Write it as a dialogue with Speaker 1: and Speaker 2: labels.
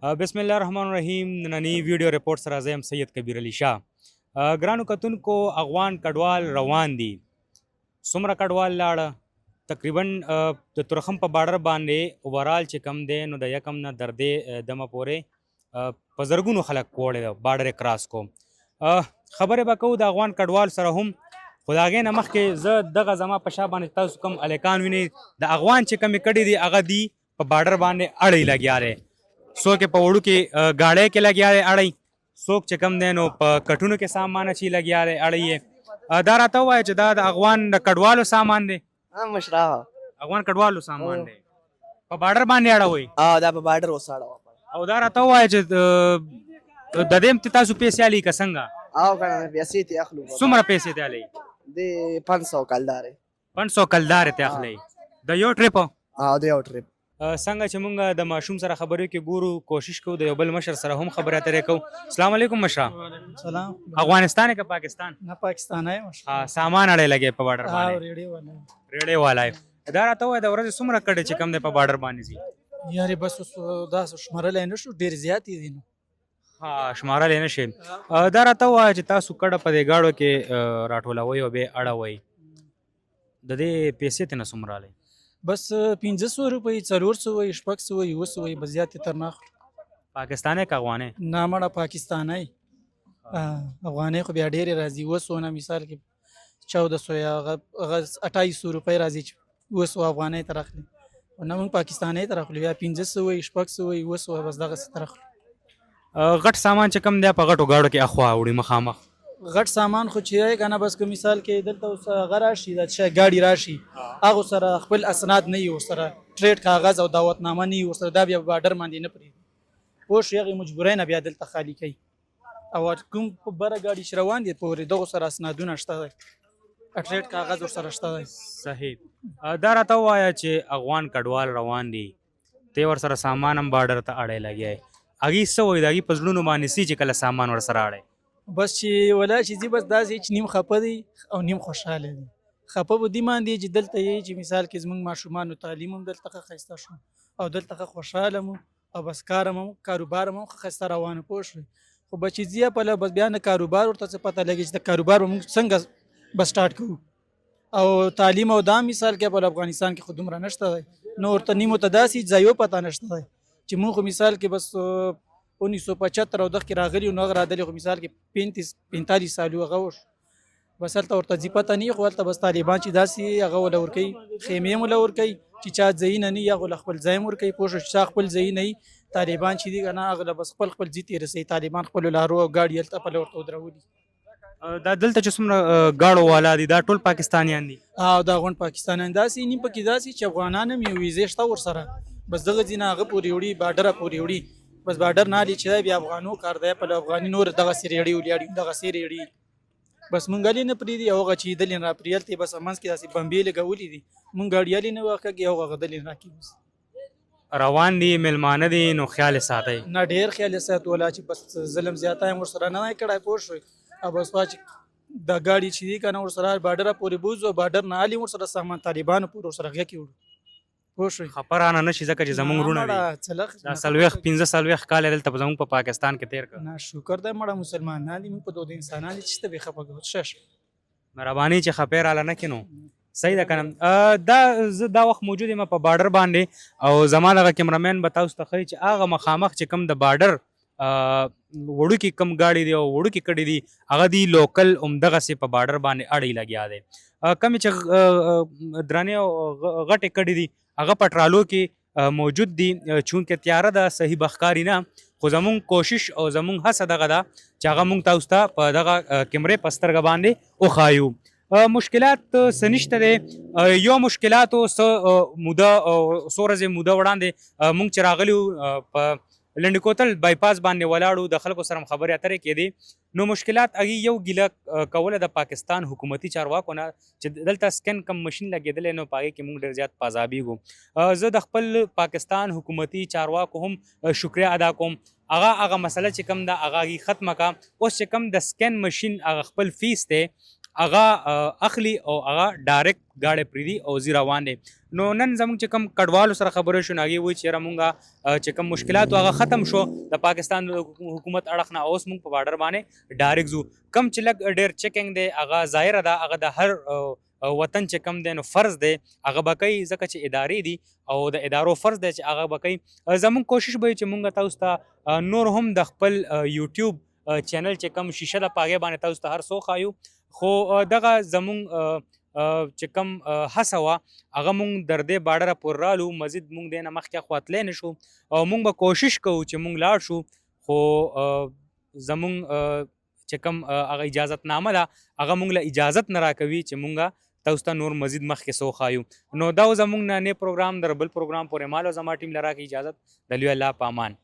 Speaker 1: بسم الله الرحمن الرحیم. نننی ویډیو رپورټ سره زه یم سید کبیر علي شاه. ګرانو کتونکو، افغان کډوال روان دي. څومره کډوال لاړه؟ تقریبا د تورخم په بارډر باندې اوورال چې کم دی نو د یکم نه تر دې دمه پورې په زرګونو خلک وړی ده بارډر کراس کو. خبرې به کوو د افغان کډوال سره هم، خو د هغې نه مخکې زه دغه زما په شا باندې تاسو کوم هلکان وینئ، د افغان چې کمې کړي دي هغه دي په بارډر باندې اړی لګیا دی. څوک یې په وړو کې ګاډۍ کې لګیا دی اړی، څوک چې کم دی نو په کټونو کې سامان اچي لګیا دی اړی یې. دا راته ووایه چې دا د افغان د کډوالو سامان دی؟
Speaker 2: مشرا
Speaker 1: افغان کډوالو سامان دی، په بارډر باندې اړوئ؟
Speaker 2: دا په بارډر وساړه.
Speaker 1: او دا راته ووایه چې د دې ته تاسو پیسې الی که څنګه؟
Speaker 2: او کنه پیسې ته اخلو.
Speaker 1: څومره پیسې ته الی؟
Speaker 2: د 500 کلدارې
Speaker 1: 500 کلدارې ته اخلئ د یو ټریپ؟
Speaker 2: د یو ټریپ.
Speaker 1: څنګه چې مونږ د ماشوم سره خبرې کې ګورو، کوشش کوو د یو بل مشر سره هم خبرې اترې کوو. السلام علیکم مشره.
Speaker 3: سلام.
Speaker 1: افغانستان ہے کہ پاکستان؟
Speaker 3: نه پاکستان ہے مشکل.
Speaker 1: سامان اړې لګې په بارډر باندې؟
Speaker 3: ریډیو والا
Speaker 1: ریډیو والا یې. دا راته ووایه د ورځې څومره کډې چې کم دی په بارډر باندې ځي؟
Speaker 3: یاري بس دا شمارلی نه شو، ډېر زیات دي نو.
Speaker 1: شمارلی نه شي. دا راته ووایه چې تاسو کډه په دې ګاډو کې راټولوئ او بیا اړوئ، د دې پیسې ترې نه څومره الی؟
Speaker 3: بس 500 روپۍ، 400 وي، 600 وي، 900 وي، بس زیات تر نه اخلو.
Speaker 1: پاکستانی که افغانی؟
Speaker 3: نه مړه پاکستانی. افغانی خو بیا ډېرې راځي. 900 نه مثال کې 1400 یا هغه 2800 روپۍ راځي چې 900 افغانی تر اخلي، نه موږ پاکستانی تر اخلو. یا 500 وي، 600 وي، 900 بس دغسې تر اخلو.
Speaker 1: غټ سامان چې کم دی په غټو ګاډو کې اخوا وړي مخامخ؟
Speaker 3: غټ سامان خو چې دی که نه، بس که مثال کې دلته اوس هغه راشي، د شی ګاډي راشي، هغو سره خپل اسناد نه وي ورسره، ټریډ کاغذ او دعوتنامه نه وي ورسره، دا بیا په بارډر باندې نه پرېږدي. پوه شوې؟ هغې مجبورۍ نه بیا دلته خالي کوي. او کوم په بره ګاډي چې روان دي پورې دغو سره اسنادونه شته دی، ټریډ کاغذ ورسره شته دی.
Speaker 1: صحیح. دا راته ووایه چې افغان کډوال روان دي، ته ورسره سامان هم بارډر ته اړی لګیا یې، هغوی څه وایي د هغوی په زړونو باندې څه چې کله سامان ورسره اړی؟
Speaker 3: بس چې ولا چې ځي بس داسې چې نیم خفه دی او نیم خوشحاله دی. خفه په دې باندې چې دلته یې چې مثال کې زموږ ماشومانو تعلیم هم دلته ښه ښایسته شو او دلته ښه خوشحاله مو او بس کار هم کاروبار هم ښه ښایسته روانه. پوه شوې؟ خو به چې ځي پله بس بیا نه کاروبار ورته څه پته لګي چې د کاروبار به موږ څنګه بس سټارټ کوو. او تعلیم او دا مثال کې په افغانستان کې خو دومره نشته دی، نو ورته نیمو ته داسې ځایو پته نشته دی چې موږ خو مثال کې بس 1975 او دغه کې راغلي نو هغه رادلې خو مثال کې 45 سالو هغه وشو، بس هلته ورته ځي پته نه وي. خو هلته بس طالبان چې داسې هغه وله ورکوي، خیمې هم وله ورکوي چې چا ځایي نه نه وي هغه له خپل ځای هم ورکوي. پوه شو؟ چې چا خپل ځایي نه وي طالبان چې دي که نه هغه له بس خپل ځي ته یې رسوي. طالبان خپلو لارو او ګاډي هلته پله ورته ودرولي.
Speaker 1: دا دلته چې څومره ګاډو والا دي دا ټول پاکستانیان دي؟
Speaker 3: دا غونډ پاکستانیان داسې نیم پکې داسې چې افغانان هم یو ویزې شته ورسره، بس دغه ځي نه هغه پورې وړي، بارډره پورې وړي، بس بارډر نه علي چې دی بیا افغانو کار دی په افغاني نور دغسې ریړي ولیاړي دغسې ریړي، بس مونږ علي نه پرېږدي. او هغه چې دلې را پرېږلتې بس منځ کې داسې بمبې لګولي دي، مونږ ګاډي علي نه واقعږي او هغه دلې راکړي. بس
Speaker 1: روان دي، میلمانه دي، نو خیال یې ساتئ؟
Speaker 3: نه ډېر خیال یې ساتو، ولا چې بس ظلم زیاته یم ورسره نه دی کړی. پوه شوې؟ او بس وا چې د ګاډي چې دي که نه ورسره بارډره پورې بوځو، بارډر نه علي ورسره سامان طالبانو پورې ورسره غږ کې وړو. پوه شوې؟
Speaker 1: خفه رانه نه شي ځکه چې زموږ وروڼه دي، دا 15 کاله دلته زموږ په پاکستان کې تېر کړه.
Speaker 3: نه شکر دی مړه مسلمانان دي، موږ په دود انسانان دي چې ته بې خفه کوو. شش
Speaker 1: مهرباني چې خفې راله نه کړي نو صحیح ده که نه. دا زه دا وخت موجود یم په بارډر باندې او زما دغه کیمرامین به تاسو ته ښایي چې هغه مخامخ چې کوم د بارډر وړوکي کم ګاډي دي او وړوکي کډې دي هغه دي لوکل همدغسې په بارډر باندې اړی لګیا دی. کمې چې درنې او غټې کډې دي هغه په ټرالو کې موجود دي، چونکې تیاره ده صحیح به ښکاري نه، خو زمونږ کوشش او زمونږ هڅه دغه ده چې هغه مونږ تاسو ته په دغه کیمرې په سترګه باندې وښایو. مشکلات څه نشته دی. یو مشکلاتو څه موده څو ورځې موده وړاندې مونږ چې راغلي په لنډ کوتل بایپاس باندې ولاړو، د خلکو سره خبرې اترې کېدې، نو مشکلات هغې یو ګیله کوله د پاکستان حکومتي چارواکو نه چې دلته سکین کم مشین لګېدلی نو په هغې کې موږ ډېر زیات پازابیږو. زه د خپل پاکستان حکومتي چارواکو هم شکریه ادا کوم، هغه مسله چې کم ده هغه ختمه کا. اوس چې کم د سکین مشین هغه خپل فیس دی هغه اخلي او هغه ډایرکټ گاډي پریدي او زی روان دي. نو نن زموږ چې کم کډوالو سره خبرې شو ناګي وای چې مونږه چې کم مشکلات هغه ختم شو د پاکستان د حکومت اړخ نه اوس مونږ په بارډر باندې ډایرکټ زو کم چې لګ ډیر چیکینګ دی هغه ظاهر ده هغه د هر وطن چې کم دی نو فرض دی هغه بکای ځکه چې ادارې دي او د ادارو فرض دی چې هغه بکای. زموږ کوشش به چې مونږ تاسو ته نور هم د خپل یوټیوب چینل چې کم شیشه د پاګې باندې تاسو ته هر څو خایو خو دغه زموږ چې کم هڅه وه هغه مونږ در دې باډره پورې رالو مزید مونږ دې نه مخکې خوا نشو او مونږ به کوشش کوو چې مونږ لاړ شو خو زموږ چې کم هغه اجازت نامه ده هغه مونږ له اجازت نه راکوي چې مونږ تاسو ته نور مزید مخکې څو خایو. نو دا زموږ نه پروګرام در بل پروګرام پورې مال او زما ټیم لرا کې اجازت د لوی الله په امان.